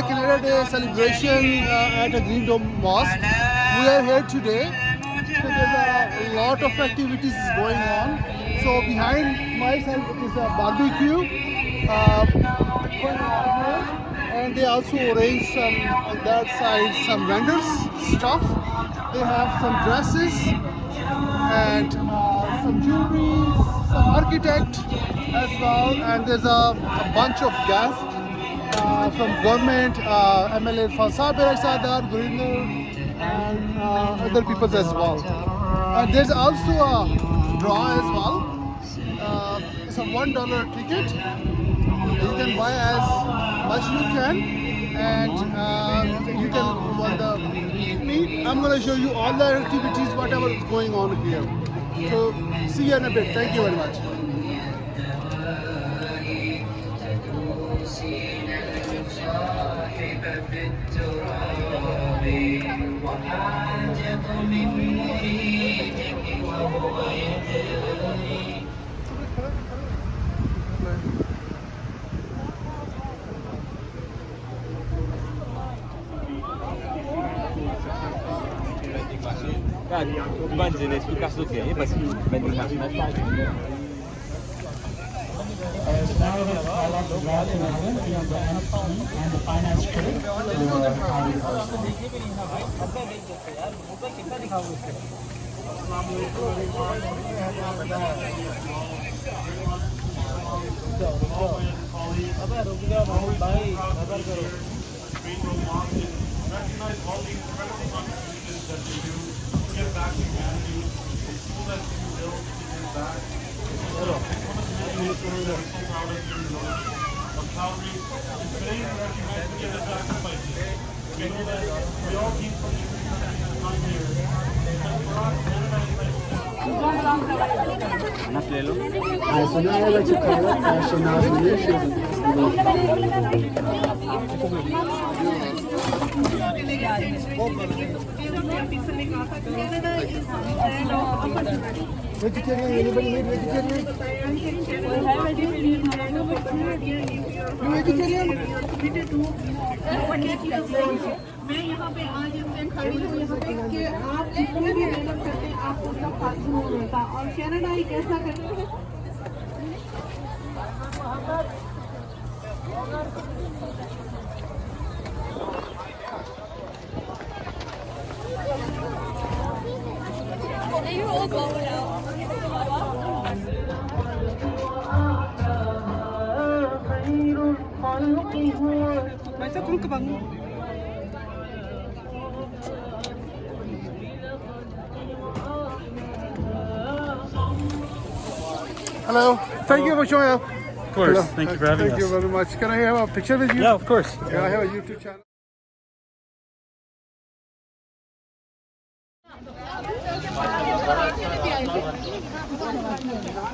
Canada Day celebration at a Green Dome Mosque. We are here today. So there's a lot of activities going on. So behind myself it is a barbecue. And they also arrange some on that side some vendors stuff. They have some dresses and some jewelry, some architect as well, and there's a bunch of guests from government, MLA Falsaber Sadar, Governor, and other people as well. And there's also a draw as well. It's a $1 ticket. You can buy as much you can, and you can win the meet. I'm going to show you all the activities, whatever is going on here. So see you in a bit. Thank you very much. Ban dizer, explicar tudo bem, mas vai ter mais As now the highlight the draft and the NFC and the finance critic. Recognize all the incredible contributions that they do to give back to humanity. The school that you built to give back. One of the many things that we're so proud of here in North of Calgary. And today we recognize many of the sacrifices. We know that we all keep pushing to come here. And for us, Canada is like So now I'd like to call up Shanaz Vegetarian, anybody need vegetarian? You vegetarian? मैं यहाँ पे आज इसलिए खड़ी हूँ यहाँ पे कि आप जितने भी मेहनत करते हैं आपको उसका फल नहीं मिलता और कनाडा एक ऐसा करते हैं You're all going out. Hello. Thank you for showing up. Of course. Hello. Thank you for having us. Thank you very much. Can I have a picture with you? Yeah, of course. Yeah, I have a YouTube channel.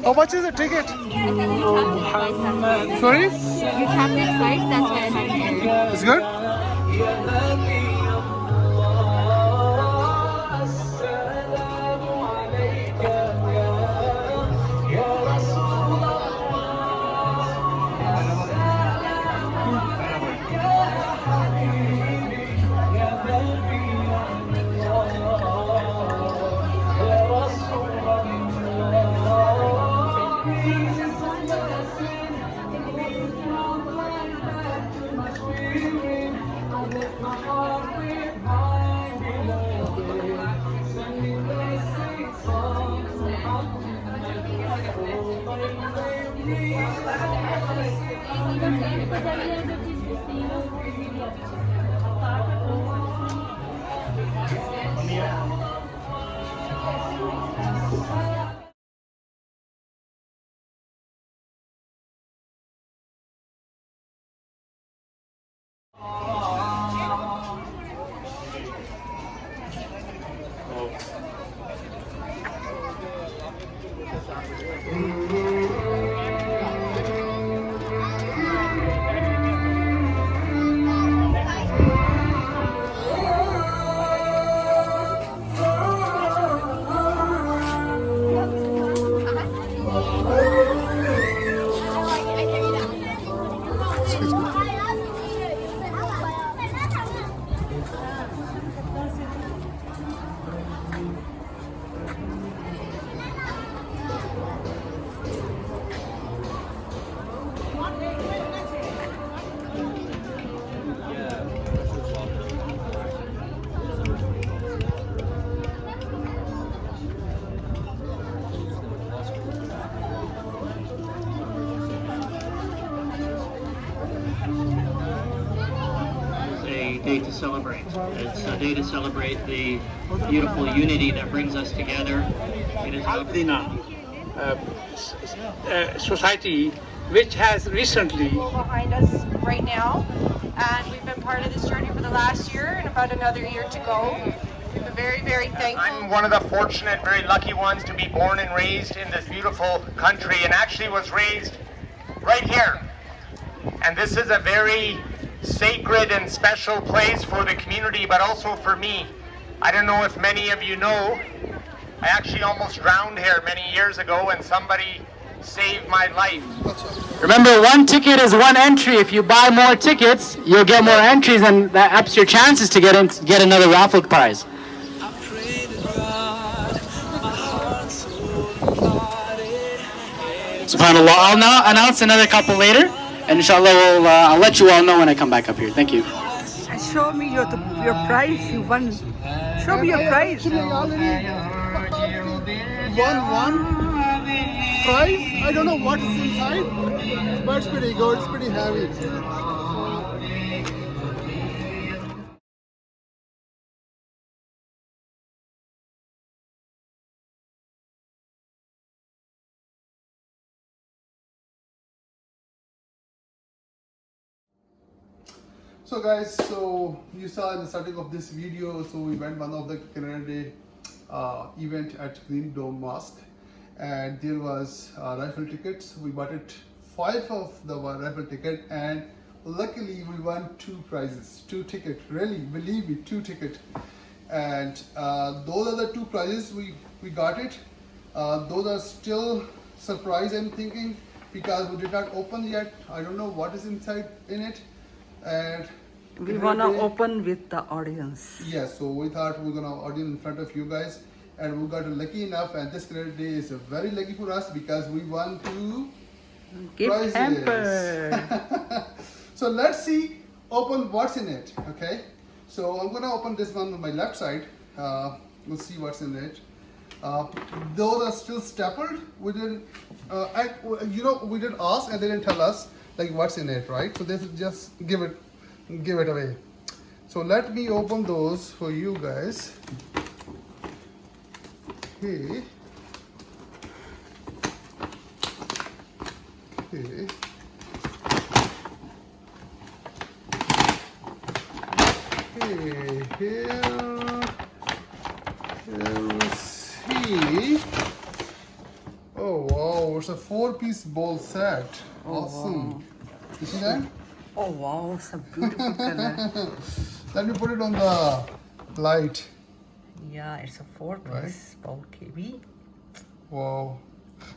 How much is the ticket? Sorry? You tapped it twice, that's why I had an error. It's good? day to celebrate. It's a day to celebrate the beautiful unity that brings us together. It is society which has recently behind us right now, and we've been part of this journey for the last year and about another year to go. We've been very, very thankful. I'm one of the fortunate, very lucky ones to be born and raised in this beautiful country, and actually was raised right here. And this is a very sacred and special place for the community, but also for me. I don't know if many of you know, I actually almost drowned here many years ago, and somebody saved my life. Remember, one ticket is one entry. If you buy more tickets, you'll get more entries, and that ups your chances to get another raffle prize. SubhanAllah. I'll now announce another couple later, and inshallah, I'll let you all know when I come back up here. Thank you. Show me your prize. You won. Show me your prize. Actually, I already won one prize. I don't know what is inside, but it's pretty good. It's pretty heavy. So guys, so you saw in the starting of this video, so we went one of the Canada Day event at Green Dome Mosque, and there was raffle tickets. We bought it 5 of the raffle ticket, and luckily we won 2 prizes, 2 tickets. Really, believe me, 2 tickets. And those are the 2 prizes we got it. Those are still surprise, I'm thinking, because we did not open yet. I don't know what is inside in it. And We want to open with the audience. Yeah, so we thought we're gonna audience in front of you guys, and we got lucky enough, and this Canada Day is very lucky for us because we won 2 Gift prizes. hamper. So let's see, open what's in it. Okay, so I'm gonna open this one on my left side. We'll see what's in it. Those are still stapled. We didn't, we didn't ask, and they didn't tell us like what's in it, right? So this is just give it away. So let me open those for you guys. Okay. Okay. Okay, here we see. Oh wow, it's a 4-piece bowl set. Awesome. Wow. You see that? Oh wow, it's a beautiful color. Let me put it on the light. Yeah, it's a 4-piece bowl KB. Wow.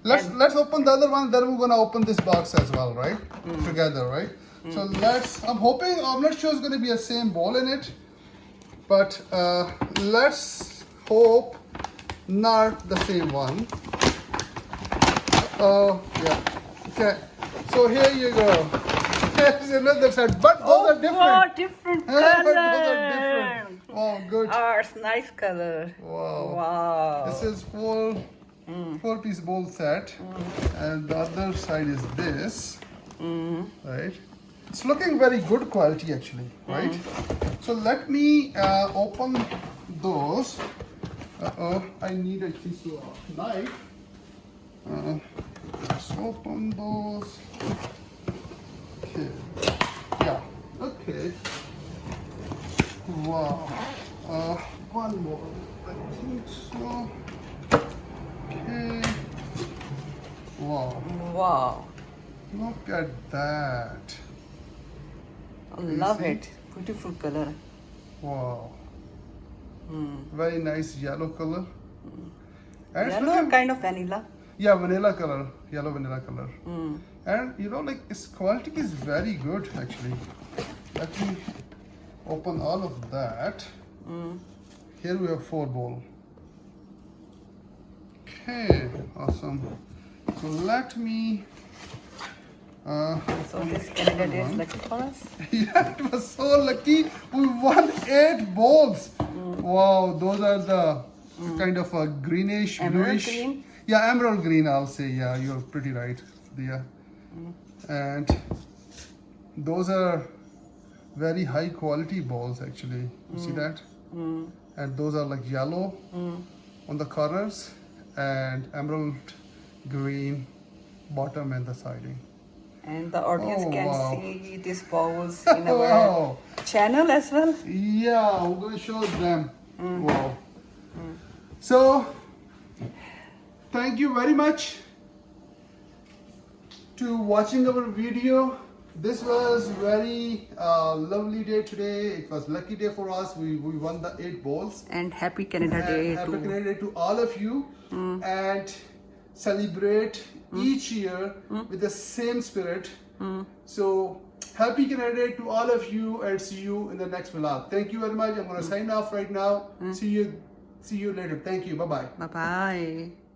Let's open the other one, then we're gonna open this box as well, right? Together, right? So I'm not sure it's gonna be the same bowl in it, but let's hope not the same one. Oh yeah. Okay. So here you go. There's another set, but those are different. Oh, different color. Those are different. Wow, good. Oh, it's nice color. Wow. Wow. This is 4-piece bowl set, and the other side is this. Right. It's looking very good quality actually, right? So let me open those. I need a piece of knife. Let's open those. Okay. Yeah. Okay. Wow. One more. I think so. Okay. Wow. Wow. Look at that. I love it. Beautiful color. Wow. Very nice yellow color. And it's Yellow, looking- kind of vanilla. Yeah, vanilla color. Yellow vanilla color. And like its quality is very good actually. Let me open all of that. Here we have 4 bowl. Okay, awesome. So let me So this Canada Day is lucky for us. yeah, it was so lucky. We won 8 bowls. Wow, those are the kind of a greenish, Emerald bluish. green? Yeah, emerald green, I'll say. Yeah, you're pretty right. Yeah. And those are very high quality balls actually. You see that? And those are like yellow on the corners and emerald green bottom and the siding. And the audience Oh, can wow. see these balls in our Wow. channel as well. Yeah, we're gonna show them. Wow. So, thank you very much to watching our video. This was very lovely day today. It was lucky day for us. We won the 8 balls. And happy Canada Day Happy to Canada Day to all of you, and celebrate each year with the same spirit. So happy Canada Day to all of you, and see you in the next vlog. Thank you very much. I'm gonna sign off right now. See you later. Thank you. Bye bye. Bye bye.